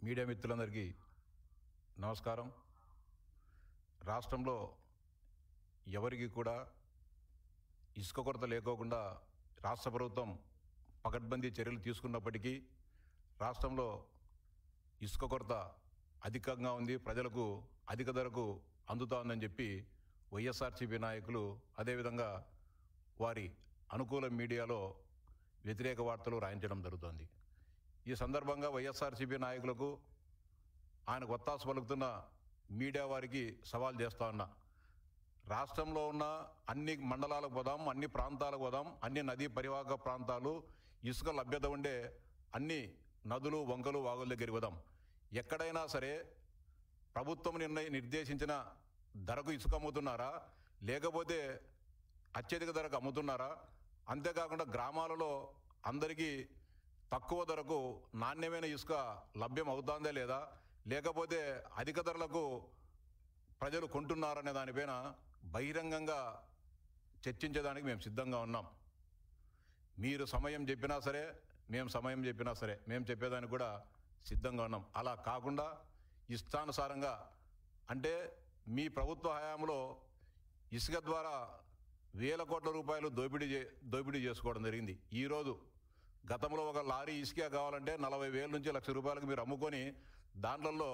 Media మిత్రులందరికీ నమస్కారం. రాష్ట్రంలో ఎవరికి కూడా ఇసుక కొరత లేకోకుండా రాష్ట్ర ప్రభుత్వం పకడ్బందీ చర్యలు తీసుకున్నప్పటికీ రాష్ట్రంలో ఇసుక కొరత అధికంగా ఉంది, ప్రజలకు అధిక ధరకు అందుతా ఉందని చెప్పి వైఎస్ఆర్సీపీ నాయకులు అదేవిధంగా వారి అనుకూల మీడియాలో వ్యతిరేక వార్తలు రాయించడం జరుగుతోంది. ఈ సందర్భంగా వైఎస్ఆర్సీపీ నాయకులకు ఆయనకు ఒత్తాసు పలుకుతున్న మీడియా వారికి సవాల్ చేస్తా ఉన్నా. రాష్ట్రంలో ఉన్న అన్ని మండలాలకు పోదాం, అన్ని ప్రాంతాలకు పోదాం, అన్ని నదీ పరివాహక ప్రాంతాలు ఇసుక లభ్యత ఉండే అన్ని నదులు, వంకలు, వాగుల దగ్గరికి పోదాం. ఎక్కడైనా సరే ప్రభుత్వం నిర్దేశించిన ధరకు ఇసుక అమ్ముతున్నారా, లేకపోతే అత్యధిక ధరకు అమ్ముతున్నారా? అంతేకాకుండా గ్రామాలలో అందరికీ తక్కువ ధరకు నాణ్యమైన ఇసుక లభ్యం అవుతుందా లేదా, లేకపోతే అధిక ధరలకు ప్రజలు కొంటున్నారనే దానిపైన బహిరంగంగా చర్చించడానికి మేము సిద్ధంగా ఉన్నాం. మీరు సమయం చెప్పినా సరే, మేము సమయం చెప్పినా సరే, మేము చెప్పేదానికి కూడా సిద్ధంగా ఉన్నాం. అలా కాకుండా ఇష్టానుసారంగా, అంటే మీ ప్రభుత్వ హయాంలో ఇసుక ద్వారా వేల కోట్ల రూపాయలు దోపిడీ చేసుకోవడం జరిగింది. ఈరోజు గతంలో ఒక లారీ ఇసుక కావాలంటే 40,000 నుంచి ₹1,00,000 మీరు అమ్ముకొని దాంట్లో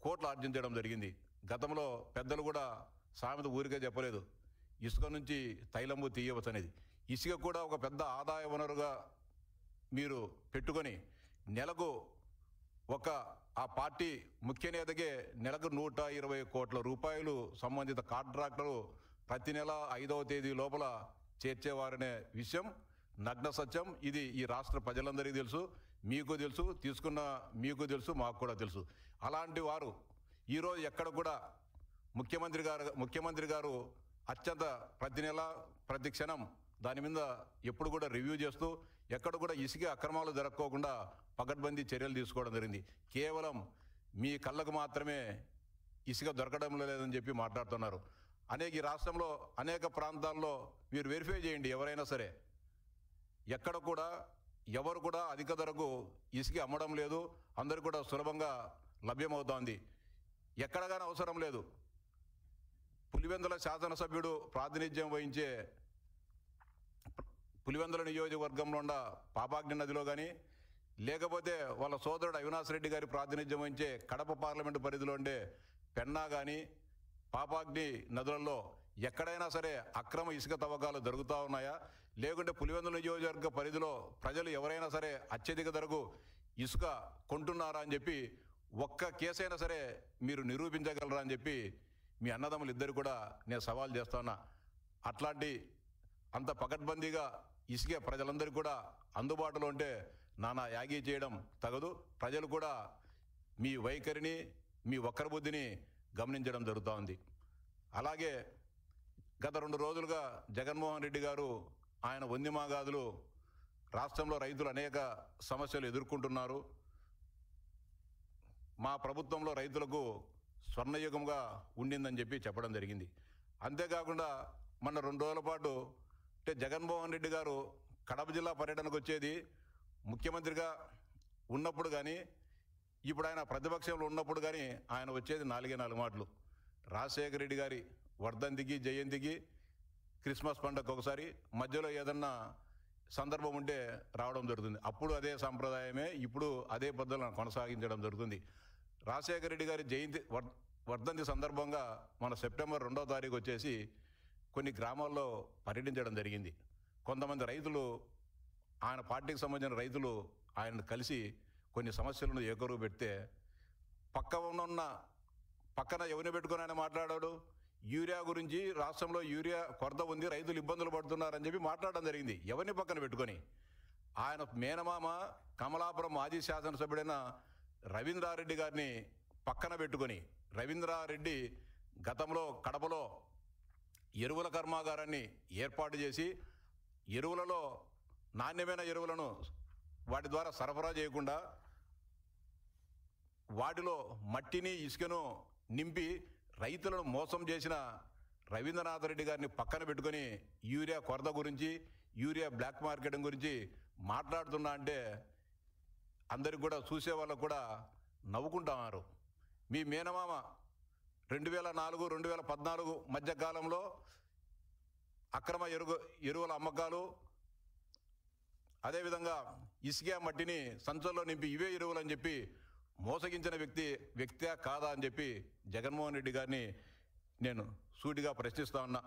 కోట్లు ఆర్జించడం జరిగింది. గతంలో పెద్దలు కూడా సామెత ఊరికే చెప్పలేదు, ఇసుక నుంచి తైలము తీయవచ్చు అనేది. ఇసుక కూడా ఒక పెద్ద ఆదాయ వనరుగా మీరు పెట్టుకొని నెలకు ఆ పార్టీ ముఖ్య నేతకే నెలకు 120 కోట్ల రూపాయలు సంబంధిత కాంట్రాక్టరు ప్రతి నెల 5వ తేదీ లోపల చేర్చేవారనే విషయం నగ్న సత్యం. ఇది ఈ రాష్ట్ర ప్రజలందరికీ తెలుసు, మీకు తెలుసు, తీసుకున్న మీకు తెలుసు, మాకు కూడా తెలుసు. అలాంటి వారు ఈరోజు ఎక్కడ కూడా ముఖ్యమంత్రి గారు అత్యంత ప్రతి నెల ప్రతి క్షణం దాని మీద ఎప్పుడు కూడా రివ్యూ చేస్తూ ఎక్కడ కూడా ఇసుక అక్రమాలు జరగకోకుండా పకడ్బందీ చర్యలు తీసుకోవడం జరిగింది. కేవలం మీ కళ్ళకు మాత్రమే ఇసుక దొరకడం లేదని చెప్పి మాట్లాడుతున్నారు. ఈ రాష్ట్రంలో అనేక ప్రాంతాల్లో మీరు వెరిఫై చేయండి. ఎవరైనా సరే ఎక్కడ కూడా ఎవరు కూడా అధిక ధరకు ఇసుక అమ్మడం లేదు, అందరూ కూడా సులభంగా లభ్యమవుతోంది. ఎక్కడగానే అవసరం లేదు. పులివెందుల శాసనసభ్యుడు ప్రాతినిధ్యం వహించే పులివెందుల నియోజకవర్గంలో ఉన్న పాపాగ్ని నదిలో కానీ, లేకపోతే వాళ్ళ సోదరుడు అవినాష్ రెడ్డి గారి ప్రాతినిధ్యం వహించే కడప పార్లమెంటు పరిధిలో ఉండే పెన్నా కానీ, పాపాగ్ని నదులలో ఎక్కడైనా సరే అక్రమ ఇసుక తవ్వకాలు జరుగుతూ ఉన్నాయా, లేకుంటే పులివెందుల నియోజకవర్గ పరిధిలో ప్రజలు ఎవరైనా సరే అత్యధిక ధరకు ఇసుక కొంటున్నారా అని చెప్పి ఒక్క కేసైనా సరే మీరు నిరూపించగలరా అని చెప్పి మీ అన్నదమ్ములు ఇద్దరు కూడా నేను సవాల్ చేస్తున్నా. అట్లాంటి అంత పకడ్బందీగా ఇసుక ప్రజలందరికీ కూడా అందుబాటులో ఉంటే నానా యాగి చేయడం తగదు. ప్రజలు కూడా మీ వైఖరిని, మీ వక్ర బుద్ధిని గమనించడం జరుగుతూ ఉంది. అలాగే గత 2 రోజులుగా జగన్మోహన్ రెడ్డి గారు ఆయన వందిమాగాదులు రాష్ట్రంలో రైతులు అనేక సమస్యలు ఎదుర్కొంటున్నారు, మా ప్రభుత్వంలో రైతులకు స్వర్ణయుగంగా ఉండిందని చెప్పి చెప్పడం జరిగింది. అంతేకాకుండా మొన్న 2 రోజుల పాటు జగన్మోహన్ రెడ్డి గారు కడప జిల్లా పర్యటనకు వచ్చేది ముఖ్యమంత్రిగా ఉన్నప్పుడు కానీ, ఇప్పుడు ఆయన ప్రతిపక్షంలో ఉన్నప్పుడు కానీ ఆయన వచ్చేది 4 మాటలు. రాజశేఖర రెడ్డి గారి వర్ధంతికి, జయంతికి, క్రిస్మస్ పండుగ ఒకసారి, మధ్యలో ఏదన్నా సందర్భం ఉంటే రావడం జరుగుతుంది. అప్పుడు అదే సంప్రదాయమే, ఇప్పుడు అదే పద్ధతులను కొనసాగించడం జరుగుతుంది. రాజశేఖర రెడ్డి గారి వర్ధంతి సందర్భంగా మన సెప్టెంబర్ 2వ తారీఖు వచ్చేసి కొన్ని గ్రామాల్లో పర్యటించడం జరిగింది. కొంతమంది రైతులు, ఆయన పార్టీకి సంబంధించిన రైతులు ఆయనను కలిసి కొన్ని సమస్యలను ఏకరువు పెడితే పక్కన ఎవరిని పెట్టుకుని ఆయన మాట్లాడాడు, యూరియా గురించి, రాష్ట్రంలో యూరియా కొరత ఉంది, రైతులు ఇబ్బందులు పడుతున్నారని చెప్పి మాట్లాడడం జరిగింది. ఎవరిని పక్కన పెట్టుకొని? ఆయన మేనమామ కమలాపురం మాజీ శాసనసభ్యుడైన రవీంద్రారెడ్డి గారిని పక్కన పెట్టుకొని, రవీంద్రారెడ్డి గతంలో కడపలో ఎరువుల కర్మాగారాన్ని ఏర్పాటు చేసి ఎరువులలో నాణ్యమైన ఎరువులను వాటి ద్వారా సరఫరా చేయకుండా వాటిలో మట్టిని, ఇసుకను నింపి రైతులను మోసం చేసిన రవీంద్రనాథ్ రెడ్డి గారిని పక్కన పెట్టుకొని యూరియా కొరత గురించి, యూరియా బ్లాక్ మార్కెటింగ్ గురించి మాట్లాడుతున్నా అంటే అందరికి కూడా, చూసే వాళ్ళకు కూడా నవ్వుకుంటున్నారు. మీ మేనమామ 2004, 2014 మధ్య కాలంలో అక్రమ ఎరువుల అమ్మకాలు, అదేవిధంగా ఇసుక మట్టిని సంచుల్లో నింపి ఇవే ఎరువులు అని చెప్పి మోసగించిన వ్యక్తే కాదా అని చెప్పి జగన్మోహన్ రెడ్డి గారిని నేను సూటిగా ప్రశ్నిస్తా ఉన్నా.